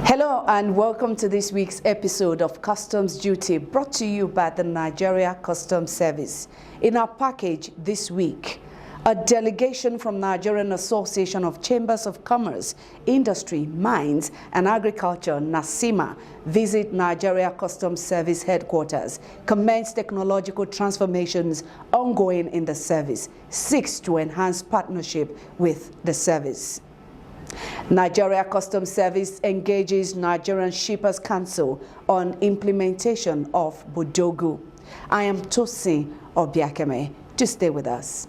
Hello and welcome to this week's episode of Customs Duty, brought to you by the Nigeria Customs Service. In our package this week, a delegation from Nigerian Association of Chambers of Commerce, Industry, Mines and Agriculture, NACCIMA, visit Nigeria Customs Service headquarters, commence technological transformations ongoing in the service, seeks to enhance partnership with the service. Nigeria Customs Service engages Nigerian Shippers Council on implementation of Bodogu. I am Tosin Obiakeme. Just stay with us.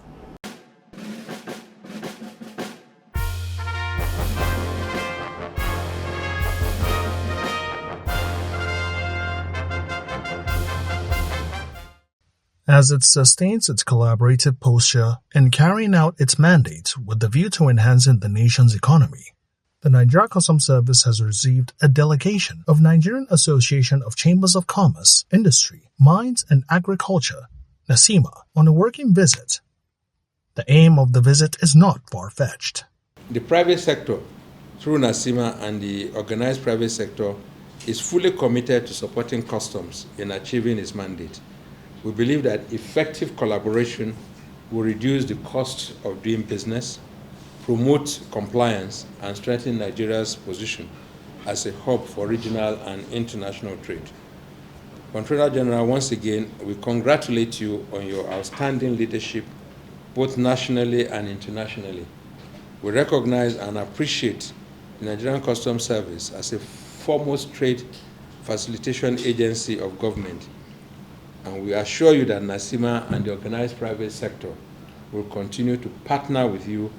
As it sustains its collaborative posture in carrying out its mandate with the view to enhancing the nation's economy, the Nigeria Customs Service has received a delegation of Nigerian Association of Chambers of Commerce, Industry, Mines and Agriculture, NACCIMA, on a working visit. The aim of the visit is not far-fetched. The private sector, through NACCIMA and the organized private sector, is fully committed to supporting customs in achieving its mandate. We believe that effective collaboration will reduce the cost of doing business, promote compliance, and strengthen Nigeria's position as a hub for regional and international trade. Comptroller General, once again, we congratulate you on your outstanding leadership, both nationally and internationally. We recognize and appreciate the Nigerian Customs Service as a foremost trade facilitation agency of government. And we assure you that NACCIMA and the organized private sector will continue to partner with you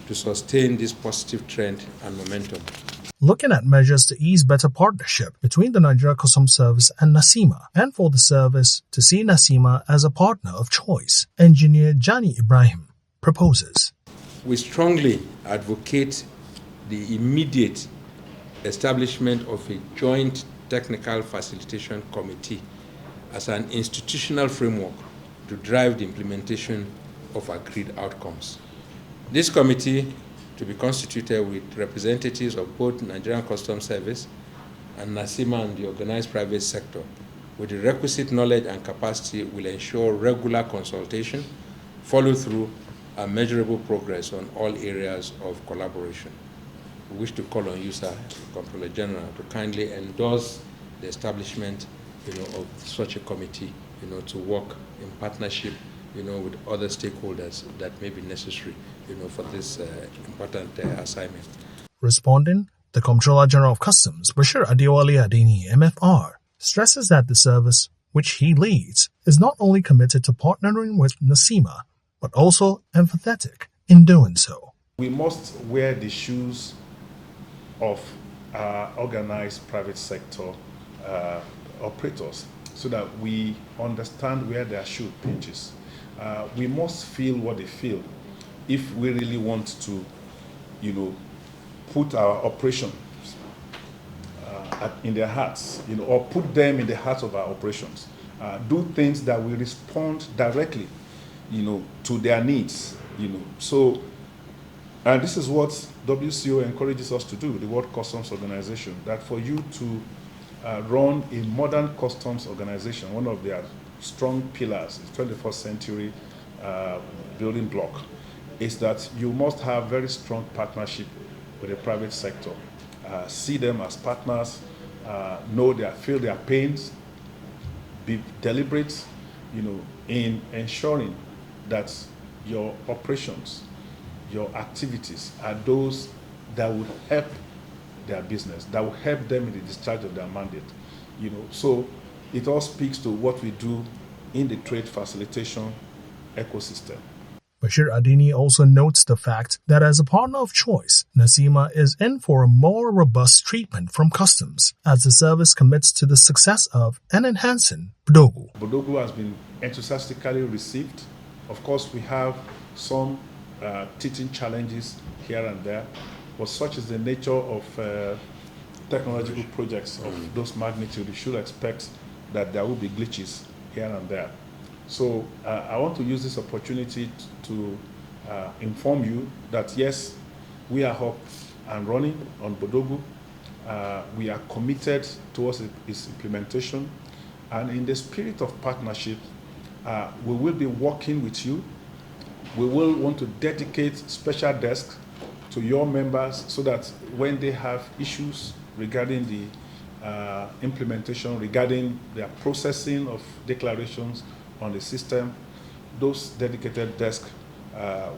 to sustain this positive trend and momentum. Looking at measures to ease better partnership between the Nigeria Customs Service and NACCIMA, and for the service to see NACCIMA as a partner of choice, Engineer Jani Ibrahim proposes. We strongly advocate the immediate establishment of a joint technical facilitation committee as an institutional framework to drive the implementation of agreed outcomes. This committee, to be constituted with representatives of both Nigerian Customs Service and NACCIMA and the organized private sector, with the requisite knowledge and capacity, will ensure regular consultation, follow-through, and measurable progress on all areas of collaboration. We wish to call on you, sir, Comptroller General, to kindly endorse the establishment of such a committee, to work in partnership, with other stakeholders that may be necessary, for this important assignment. Responding, the Comptroller General of Customs, Bashir Adewale Adeni, MFR, stresses that the service, which he leads, is not only committed to partnering with NACCIMA, but also empathetic in doing so. We must wear the shoes of organized private sector operators so that we understand where their shoe pinches. We must feel what they feel if we really want to, put our operations in their hearts, or put them in the heart of our operations. Do things that will respond directly, to their needs, So, and this is what WCO encourages us to do, the World Customs Organization, that for you to run a modern customs organization, one of their strong pillars, is 21st century building block, is that you must have very strong partnership with the private sector. See them as partners, feel their pains, be deliberate, in ensuring that your operations, your activities are those that would help their business, that will help them in the discharge of their mandate. So it all speaks to what we do in the trade facilitation ecosystem. Bashir Adeni also notes the fact that as a partner of choice, NACCIMA is in for a more robust treatment from customs as the service commits to the success of and enhancing Bodogu. Bodogu has been enthusiastically received. Of course, we have some teaching challenges here and there, but such is the nature of technological projects of those magnitude. You should expect that there will be glitches here and there. So I want to use this opportunity to inform you that yes, we are up and running on Bodogu. We are committed towards its implementation, and in the spirit of partnership, we will be working with you. We will want to dedicate special desks to your members so that when they have issues regarding the implementation, regarding their processing of declarations on the system, those dedicated desks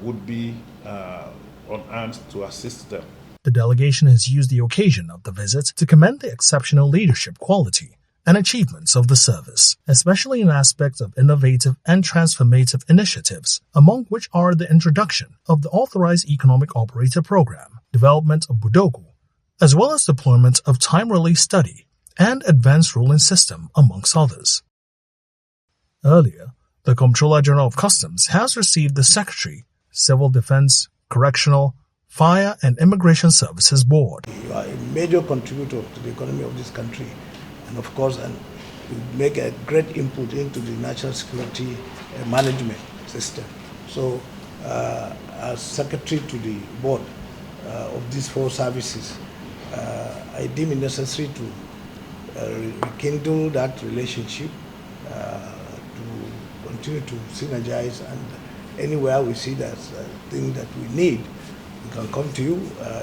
would be on hand to assist them. The delegation has used the occasion of the visit to commend the exceptional leadership quality and achievements of the service, especially in aspects of innovative and transformative initiatives, among which are the introduction of the Authorized Economic Operator Program, development of Budogu, as well as deployment of time-release study and advanced ruling system, amongst others. Earlier, the Comptroller General of Customs has received the Secretary, Civil Defense, Correctional, Fire and Immigration Services Board. You are a major contributor to the economy of this country, and of course, you make a great input into the national security management system. So, as Secretary to the Board of these four services, I deem it necessary to rekindle that relationship, to continue to synergize, and anywhere we see that's a thing that we need, we can come to you.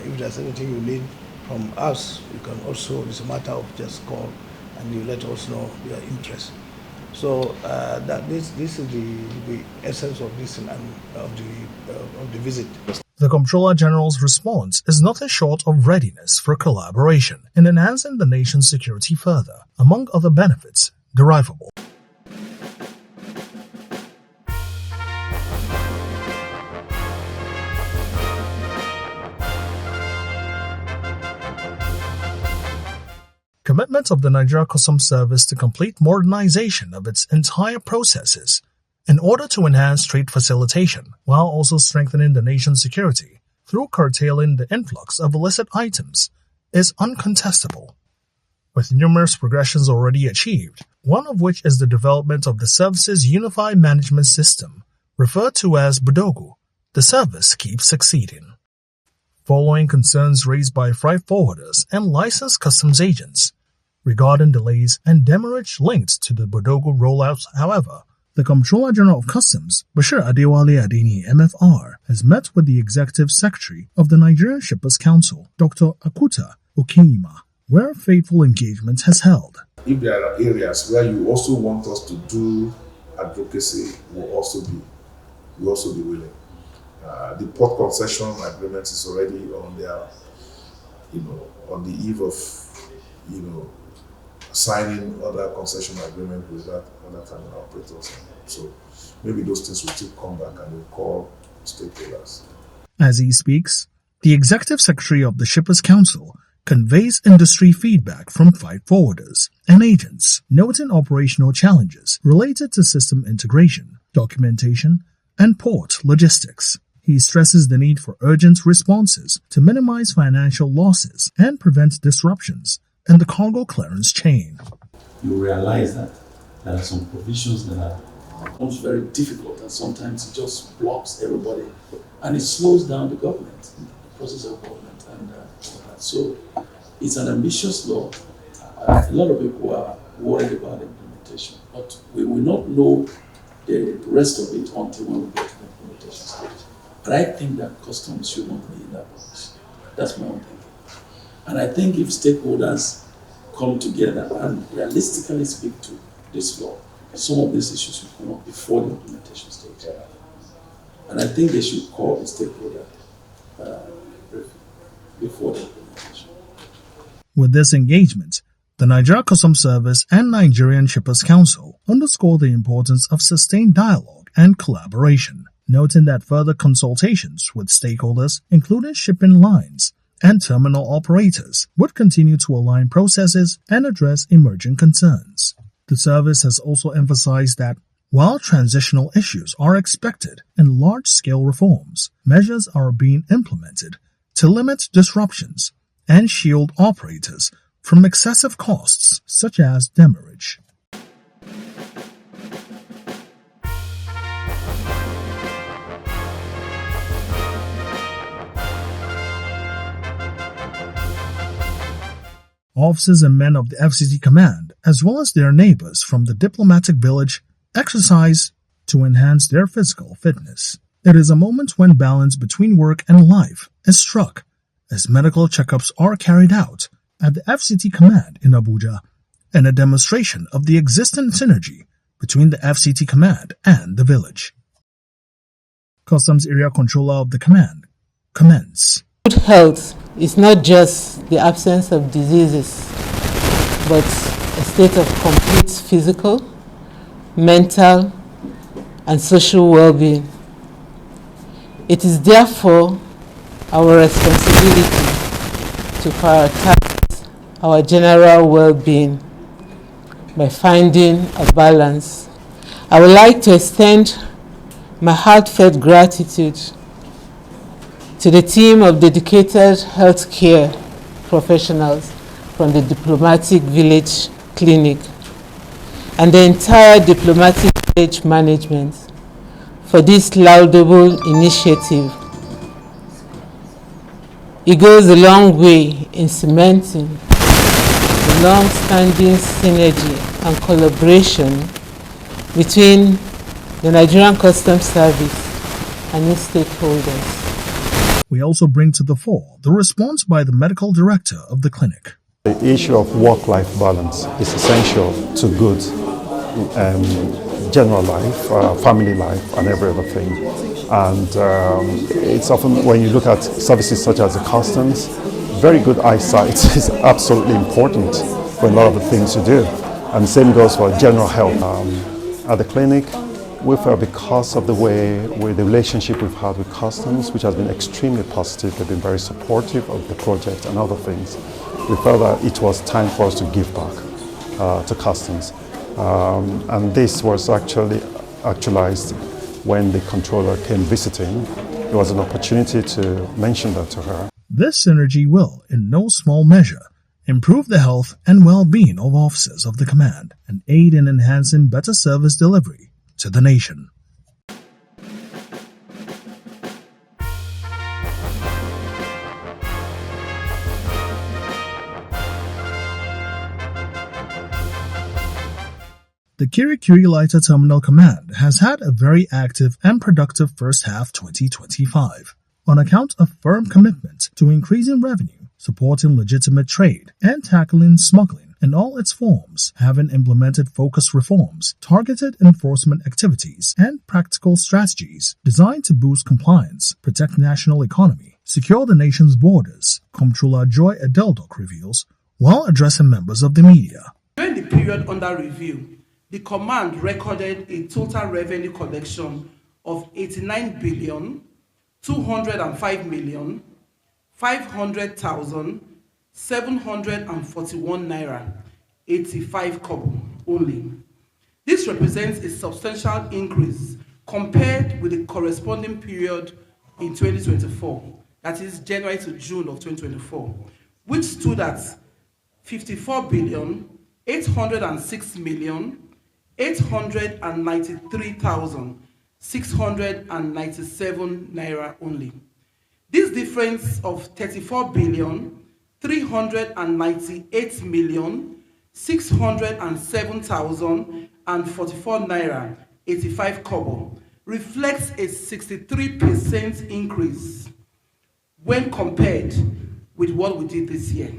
If there's anything you need from us, you can also, it's a matter of just call and you let us know your interest. So that this is the essence of this and of the visit. The Comptroller General's response is nothing short of readiness for collaboration in enhancing the nation's security further, among other benefits derivable. Commitment of the Nigeria Customs Service to complete modernization of its entire processes in order to enhance trade facilitation while also strengthening the nation's security through curtailing the influx of illicit items is uncontestable. With numerous progressions already achieved, one of which is the development of the service's unified management system, referred to as Budogu, the service keeps succeeding. Following concerns raised by freight forwarders and licensed customs agents regarding delays and demurrage linked to the Budogu rollout, however, the Comptroller General of Customs, Bashir Adewale Adeni, MFR, has met with the Executive Secretary of the Nigerian Shippers Council, Dr. Akuta Okinyima, where faithful engagement has held. If there are areas where you also want us to do advocacy, we'll also be willing. The port concession agreement is already on their, on the eve of, signing other concession agreement with other terminal operators. So maybe those things will still come back and we'll call stakeholders. As he speaks, the Executive Secretary of the Shippers Council conveys industry feedback from freight forwarders and agents, noting operational challenges related to system integration, documentation, and port logistics. He stresses the need for urgent responses to minimize financial losses and prevent disruptions in the cargo clearance chain. You realize that there are some provisions that are very difficult, and sometimes it just blocks everybody and it slows down the government, the process of government, and all that. So it's an ambitious law. A lot of people are worried about implementation, but we will not know the rest of it until when we get to the implementation stage. But I think that customs should not be in that box. That's my own thinking. And I think if stakeholders come together and realistically speak to this law, some of these issues will come up before the implementation stage. And I think they should call the stakeholder before the implementation. With this engagement, the Nigeria Customs Service and Nigerian Shippers Council underscore the importance of sustained dialogue and collaboration, noting that further consultations with stakeholders, including shipping lines and terminal operators, would continue to align processes and address emerging concerns. The service has also emphasized that while transitional issues are expected in large-scale reforms, measures are being implemented to limit disruptions and shield operators from excessive costs such as demurrage. Officers and men of the FCT command, as well as their neighbors from the diplomatic village, exercise to enhance their physical fitness. It is a moment when balance between work and life is struck, as medical checkups are carried out at the FCT command in Abuja, and a demonstration of the existing synergy between the FCT command and the village. Customs Area Controller of the command comments. Good health is not just the absence of diseases, but a state of complete physical, mental, and social well-being. It is therefore our responsibility to prioritize our general well-being by finding a balance. I would like to extend my heartfelt gratitude to the team of dedicated healthcare professionals from the Diplomatic Village Clinic and the entire Diplomatic Village management for this laudable initiative. It goes a long way in cementing the long-standing synergy and collaboration between the Nigerian Customs Service and its stakeholders. We also bring to the fore the response by the medical director of the clinic. The issue of work-life balance is essential to good general life, family life, and every other thing. And it's often, when you look at services such as the customs, very good eyesight is absolutely important for a lot of the things you do. And the same goes for general health. At the clinic, we felt because of the relationship we've had with customs, which has been extremely positive, they've been very supportive of the project and other things, we felt that it was time for us to give back to customs. And this was actualized when the controller came visiting. It was an opportunity to mention that to her. This synergy will, in no small measure, improve the health and well-being of officers of the command and aid in enhancing better service delivery to the nation. The Kirikiri Lighter Terminal Command has had a very active and productive first half 2025 on account of firm commitment to increasing revenue, supporting legitimate trade, and tackling smuggling in all its forms, having implemented focused reforms, targeted enforcement activities, and practical strategies designed to boost compliance, protect national economy, secure the nation's borders, Comptroller Joy Adeldok reveals while addressing members of the media. During the period under review, the command recorded a total revenue collection of 89,205,500,741 naira, 85 kobo only. This represents a substantial increase compared with the corresponding period in 2024, that is January to June of 2024, which stood at 54,806,893,697 naira only. This difference of 34,398,607,044 naira, 85 kobo, reflects a 63% increase when compared with what we did this year.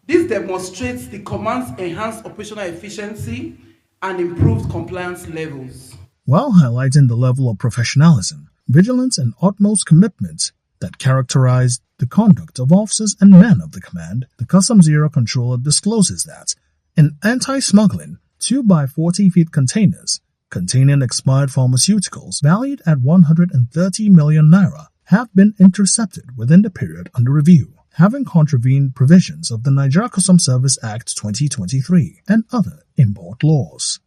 This demonstrates the command's enhanced operational efficiency and improved compliance levels. While highlighting the level of professionalism, vigilance, and utmost commitment that characterized the conduct of officers and men of the command, the Customs Area Controller discloses that in anti-smuggling, 2x40-feet containers containing expired pharmaceuticals valued at 130 million naira have been intercepted within the period under review, having contravened provisions of the Nigeria Customs Service Act 2023 and other import laws.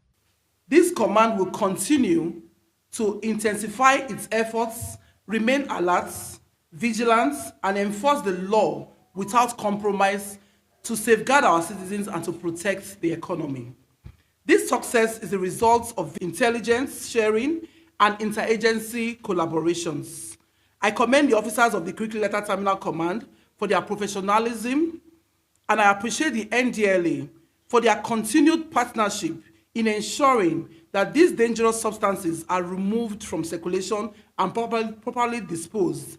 This command will continue to intensify its efforts, remain alert, vigilant, and enforce the law without compromise to safeguard our citizens and to protect the economy. This success is the result of intelligence sharing and interagency collaborations. I commend the officers of the Kirikiri Lighter Terminal Command for their professionalism and I appreciate the NDLA for their continued partnership in ensuring that these dangerous substances are removed from circulation and properly disposed,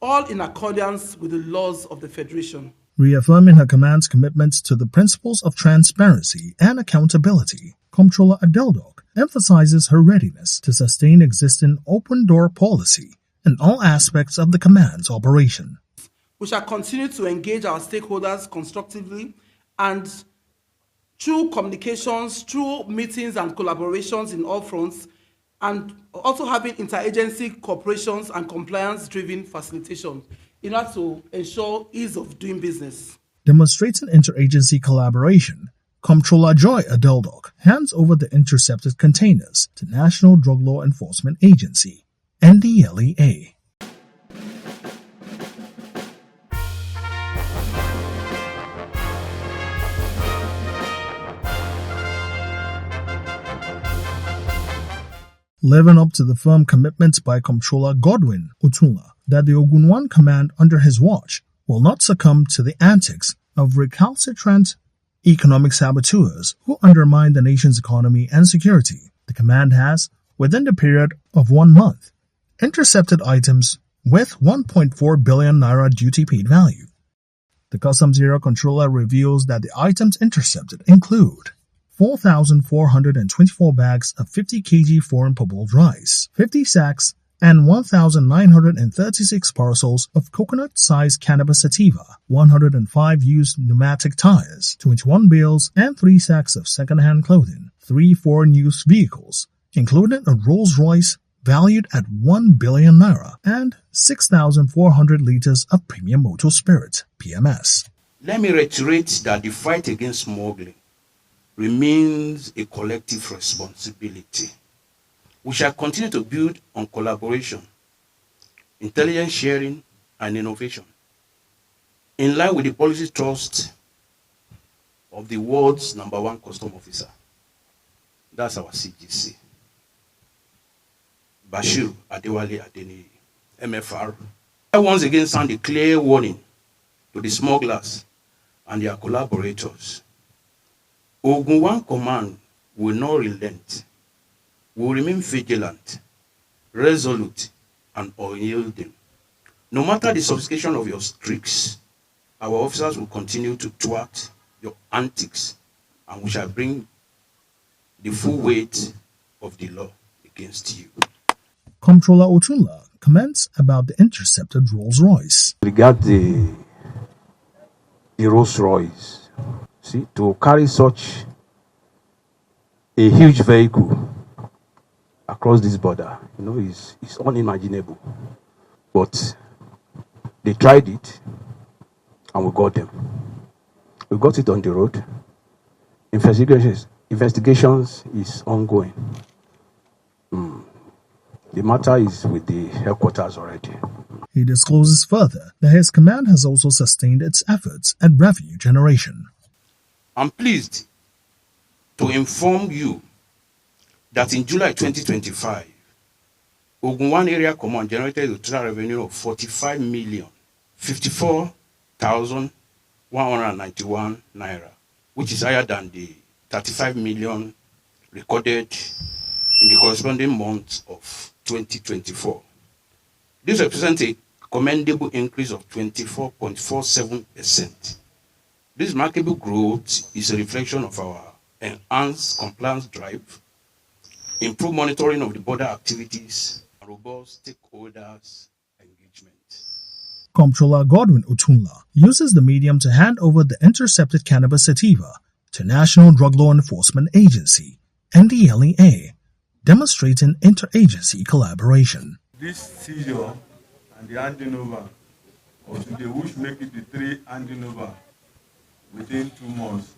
all in accordance with the laws of the Federation. Reaffirming her command's commitment to the principles of transparency and accountability, Comptroller Adeldok emphasizes her readiness to sustain existing open-door policy in all aspects of the command's operation. We shall continue to engage our stakeholders constructively and through communications, through meetings and collaborations in all fronts, and also having interagency cooperations and compliance-driven facilitation in order to ensure ease of doing business. Demonstrating interagency collaboration, Comptroller Joy Adeldok hands over the intercepted containers to National Drug Law Enforcement Agency, NDLEA. Living up to the firm commitment by Comptroller Godwin Otunla that the Ogun 1 command under his watch will not succumb to the antics of recalcitrant economic saboteurs who undermine the nation's economy and security, the command has, within the period of 1 month, intercepted items with 1.4 billion naira duty paid value. The Customs Area Controller reveals that the items intercepted include 4,424 bags of 50 kg foreign parboiled rice, 50 sacks, and 1,936 parcels of coconut-sized cannabis sativa, 105 used pneumatic tires, 21 bales, and 3 sacks of second-hand clothing, 3 foreign used vehicles, including a Rolls-Royce valued at 1 billion naira, and 6,400 liters of premium motor spirit, PMS. Let me reiterate that the fight against smuggling remains a collective responsibility. We shall continue to build on collaboration, intelligence sharing, and innovation, in line with the policy thrust of the world's #1 custom officer. That's our CGC, Bashir Adewale Adeniyi, MFR. I once again sound a clear warning to the smugglers and their collaborators. Ogun 1 Command will not relent. We will remain vigilant, resolute, and unyielding. No matter the sophistication of your tricks, our officers will continue to thwart your antics, and we shall bring the full weight of the law against you. Comptroller Otunla comments about the intercepted Rolls-Royce. Regard the Rolls-Royce, see, to carry such a huge vehicle across this border, is unimaginable. But they tried it, and we got them. We got it on the road. Investigations is ongoing. The matter is with the headquarters already. He discloses further that his command has also sustained its efforts at revenue generation. I'm pleased to inform you that in July 2025, Ogun 1 Area Command generated a total revenue of 45,054,191 naira, which is higher than the 35 million recorded in the corresponding month of 2024. This represents a commendable increase of 24.47%. This remarkable growth is a reflection of our enhanced compliance drive, improved monitoring of the border activities, and robust stakeholders' engagement. Comptroller Godwin Otunla uses the medium to hand over the intercepted cannabis sativa to National Drug Law Enforcement Agency, NDLEA, demonstrating interagency collaboration. This seizure and the handing over of today, which make it the 3 handing over within 2 months,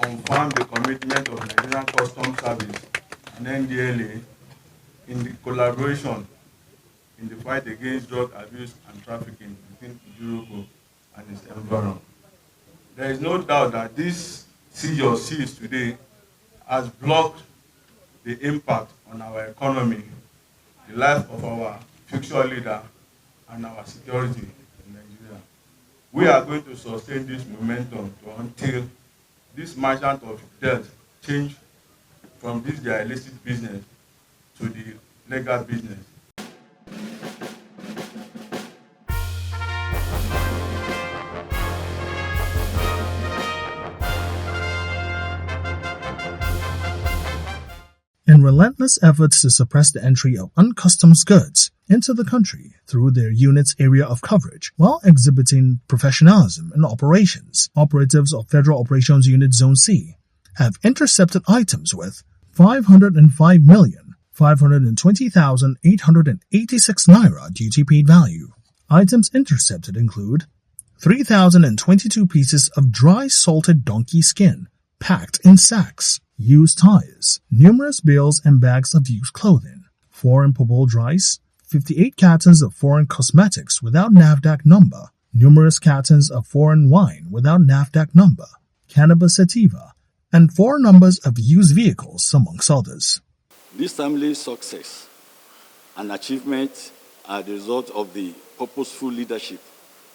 confirm the commitment of Nigerian Customs Service and NDLA in the collaboration in the fight against drug abuse and trafficking within Europe and its environment. There is no doubt that this seizure seized today has blocked the impact on our economy, the life of our future leader, and our security in Nigeria. We are going to sustain this momentum until this merchant of death change from this their illicit business to the legal business. In relentless efforts to suppress the entry of uncustoms goods into the country through their unit's area of coverage, while exhibiting professionalism in operations, operatives of Federal Operations Unit Zone C have intercepted items with 505,520,886 naira duty-paid value. Items intercepted include 3,022 pieces of dry salted donkey skin packed in sacks, used tires, numerous bales and bags of used clothing, foreign parboiled rice, 58 cartons of foreign cosmetics without NAFDAC number, numerous cartons of foreign wine without NAFDAC number, cannabis sativa, and 4 numbers of used vehicles, amongst others. This timely success and achievement are the result of the purposeful leadership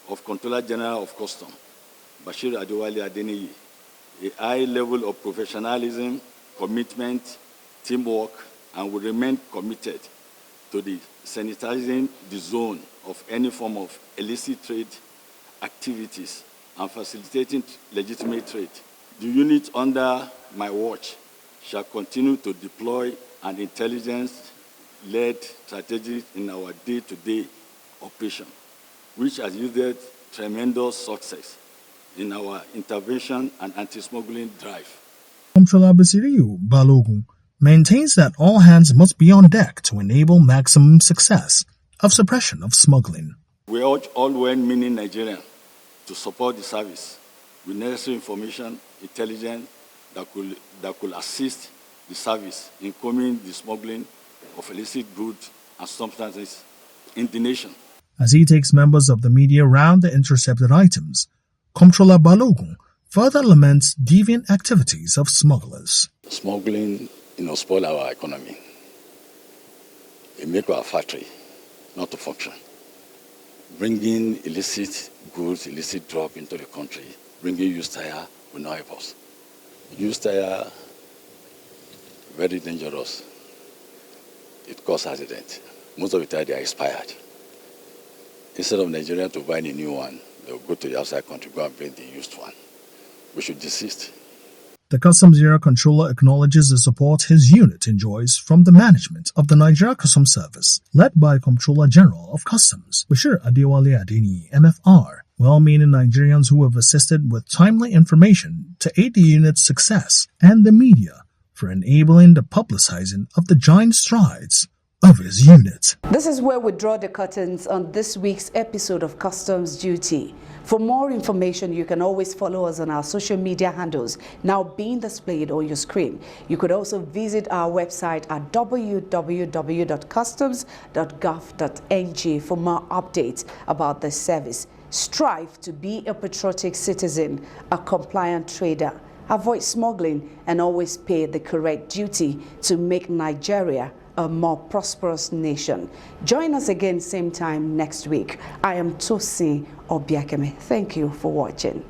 of Controller General of Customs, Bashir Adewale Adeniyi, a high level of professionalism, commitment, teamwork, and will remain committed to the sanitizing the zone of any form of illicit trade activities and facilitating legitimate trade. The unit under my watch shall continue to deploy an intelligence-led strategy in our day-to-day operation, which has yielded tremendous success in our intervention and anti-smuggling drive. Comptroller Basiriu Balogun maintains that all hands must be on deck to enable maximum success of suppression of smuggling. We urge all well-meaning Nigerians to support the service with necessary information, intelligence that could assist the service in combing the smuggling of illicit goods and substances in the nation. As he takes members of the media around the intercepted items, Comptroller Balogun further laments deviant activities of smugglers. Smuggling, spoil our economy. It makes our factory not to function. Bringing illicit goods, illicit drug into the country, bringing used tire will not help us. Used tire, very dangerous. It causes accident. Most of the tire, they are expired. Instead of Nigerians to buy a new one, they'll go to the outside country, go and bring the used one. We should desist. The Customs Area Controller acknowledges the support his unit enjoys from the management of the Nigeria Customs Service, led by Comptroller General of Customs, Bashir Adewale Adeniyi, MFR, well-meaning Nigerians who have assisted with timely information to aid the unit's success, and the media for enabling the publicizing of the giant strides of his unit. This is where we draw the curtains on this week's episode of Customs Duty. For more information, you can always follow us on our social media handles, now being displayed on your screen. You could also visit our website at www.customs.gov.ng for more updates about this service. Strive to be a patriotic citizen, a compliant trader. Avoid smuggling and always pay the correct duty to make Nigeria a more prosperous nation. Join us again same time next week. I am Tosin Obiakeme. Thank you for watching.